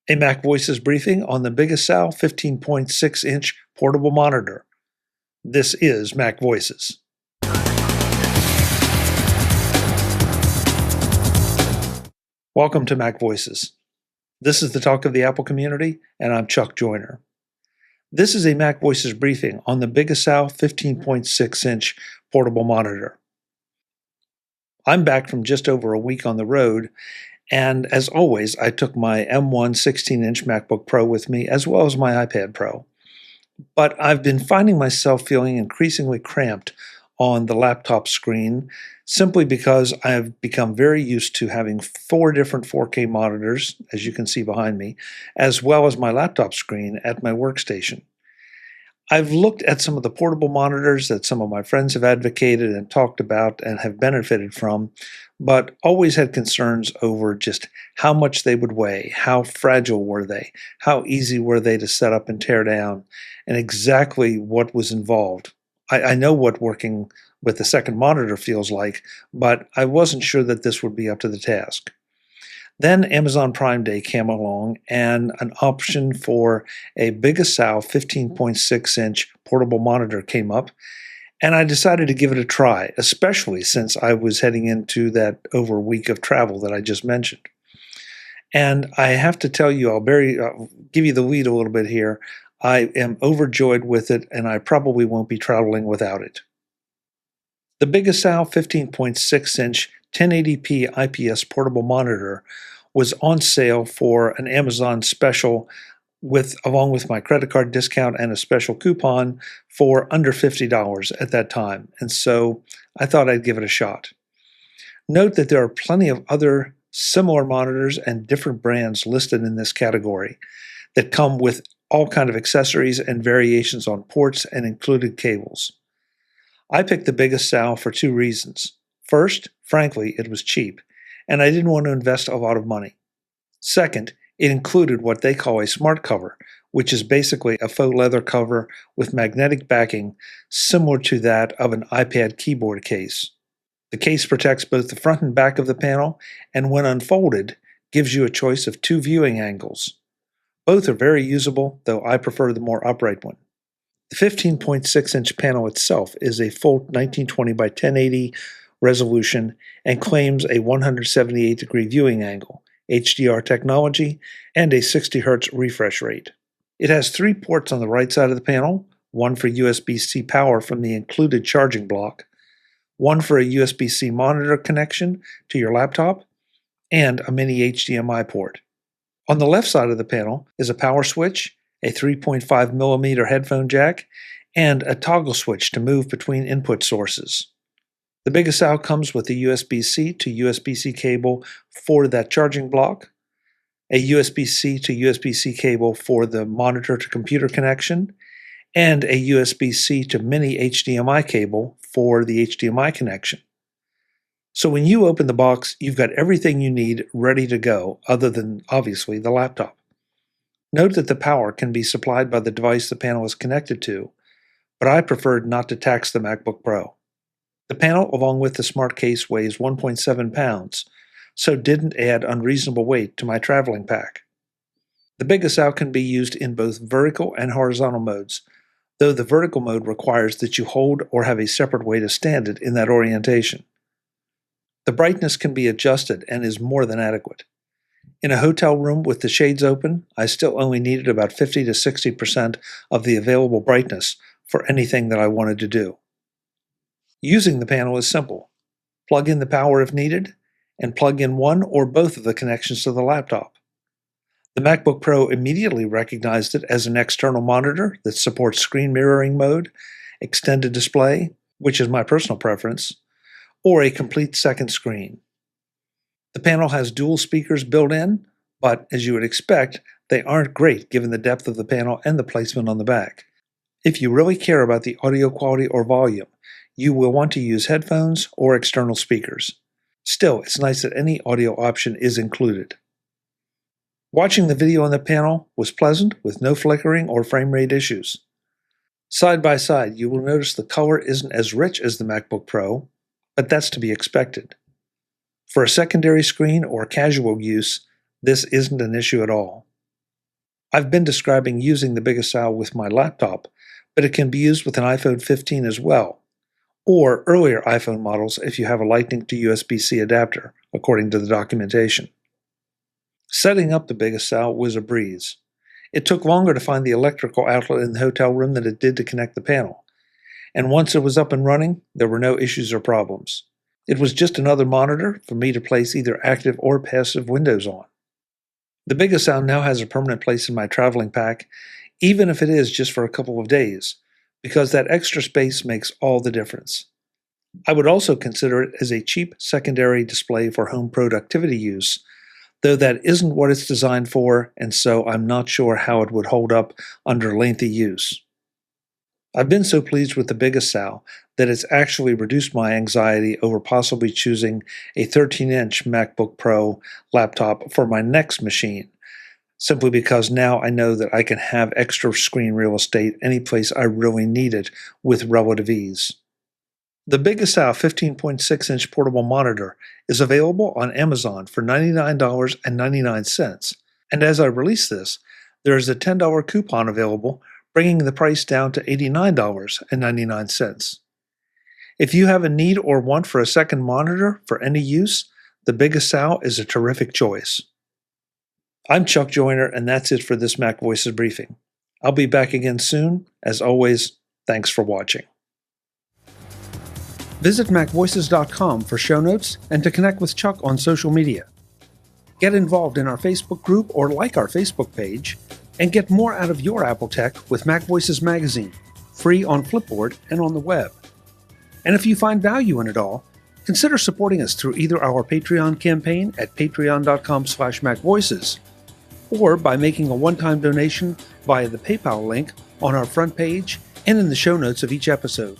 A MacVoices briefing on the BIGASUO 15.6-inch portable monitor. This is MacVoices. Welcome to MacVoices. This is the talk of the Apple community, and I'm Chuck Joyner. This is a MacVoices briefing on the BIGASUO 15.6-inch portable monitor. I'm back from just over a week on the road, and as always, I took my M1 16-inch MacBook Pro with me, as well as my iPad Pro. But I've been finding myself feeling increasingly cramped on the laptop screen, simply because I have become very used to having 4 different 4K monitors, as you can see behind me, as well as my laptop screen at my workstation. I've looked at some of the portable monitors that some of my friends have advocated and talked about and have benefited from, but always had concerns over just how much they would weigh, how fragile were they, how easy were they to set up and tear down, and exactly what was involved. I know what working with the second monitor feels like, but I wasn't sure that this would be up to the task. Then Amazon Prime Day came along, and an option for a BIGASUO 15.6-inch portable monitor came up, and I decided to give it a try, especially since I was heading into that over week of travel that I just mentioned. And I have to tell you, I'll give you the lead a little bit here. I am overjoyed with it, and I probably won't be traveling without it. The BIGASUO 15.6-inch 1080p IPS portable monitor was on sale for an Amazon special along with my credit card discount and a special coupon for under $50 at that time, and so I thought I'd give it a shot. Note that there are plenty of other similar monitors and different brands listed in this category that come with all kinds of accessories and variations on ports and included cables. I picked the BIGASUO for 2 reasons. First, frankly, it was cheap, and I didn't want to invest a lot of money. Second, it included what they call a smart cover, which is basically a faux leather cover with magnetic backing similar to that of an iPad keyboard case. The case protects both the front and back of the panel, and when unfolded, gives you a choice of 2 viewing angles. Both are very usable, though I prefer the more upright one. The 15.6-inch panel itself is a full 1920 by 1080 resolution and claims a 178-degree viewing angle, HDR technology, and a 60 Hz refresh rate. It has 3 ports on the right side of the panel, one for USB-C power from the included charging block, one for a USB-C monitor connection to your laptop, and a mini HDMI port. On the left side of the panel is a power switch, a 3.5mm headphone jack, and a toggle switch to move between input sources. The BIGASUO comes with a USB-C to USB-C cable for that charging block, a USB-C to USB-C cable for the monitor to computer connection, and a USB-C to mini HDMI cable for the HDMI connection. So when you open the box, you've got everything you need ready to go, other than, obviously, the laptop. Note that the power can be supplied by the device the panel is connected to, but I preferred not to tax the MacBook Pro. The panel, along with the smart case, weighs 1.7 pounds, so didn't add unreasonable weight to my traveling pack. The BIGASUO can be used in both vertical and horizontal modes, though the vertical mode requires that you hold or have a separate way to stand it in that orientation. The brightness can be adjusted and is more than adequate. In a hotel room with the shades open, I still only needed about 50 to 60% of the available brightness for anything that I wanted to do. Using the panel is simple. Plug in the power if needed, and plug in one or both of the connections to the laptop. The MacBook Pro immediately recognized it as an external monitor that supports screen mirroring mode, extended display, which is my personal preference, or a complete second screen. The panel has dual speakers built in, but as you would expect, they aren't great given the depth of the panel and the placement on the back. If you really care about the audio quality or volume, you will want to use headphones or external speakers. Still, it's nice that any audio option is included. Watching the video on the panel was pleasant, with no flickering or frame rate issues. Side by side, you will notice the color isn't as rich as the MacBook Pro, but that's to be expected. For a secondary screen or casual use, this isn't an issue at all. I've been describing using the BIGASUO with my laptop, but it can be used with an iPhone 15 as well, or earlier iPhone models if you have a Lightning to USB-C adapter, according to the documentation. Setting up the BIGASUO was a breeze. It took longer to find the electrical outlet in the hotel room than it did to connect the panel, and once it was up and running, there were no issues or problems. It was just another monitor for me to place either active or passive windows on. The BIGASUO now has a permanent place in my traveling pack, even if it is just for a couple of days, because that extra space makes all the difference. I would also consider it as a cheap secondary display for home productivity use, though that isn't what it's designed for, and so I'm not sure how it would hold up under lengthy use. I've been so pleased with the BIGASUO that it's actually reduced my anxiety over possibly choosing a 13-inch MacBook Pro laptop for my next machine, simply because now I know that I can have extra screen real estate any place I really need it with relative ease. The BIGASUO 15.6-inch portable monitor is available on Amazon for $99.99, and as I release this, there is a $10 coupon available, bringing the price down to $89.99. If you have a need or want for a second monitor for any use, the BIGASUO is a terrific choice. I'm Chuck Joyner, and that's it for this MacVoices briefing. I'll be back again soon. As always, thanks for watching. Visit MacVoices.com for show notes and to connect with Chuck on social media. Get involved in our Facebook group or like our Facebook page, and get more out of your Apple tech with MacVoices Magazine, free on Flipboard and on the web. And if you find value in it all, consider supporting us through either our Patreon campaign at patreon.com/MacVoices, or by making a one-time donation via the PayPal link on our front page and in the show notes of each episode.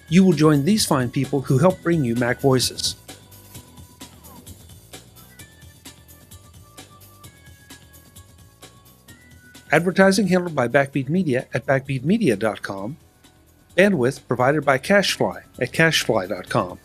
You will join these fine people who help bring you MacVoices. Advertising handled by Backbeat Media at backbeatmedia.com. Bandwidth provided by CacheFly at cachefly.com.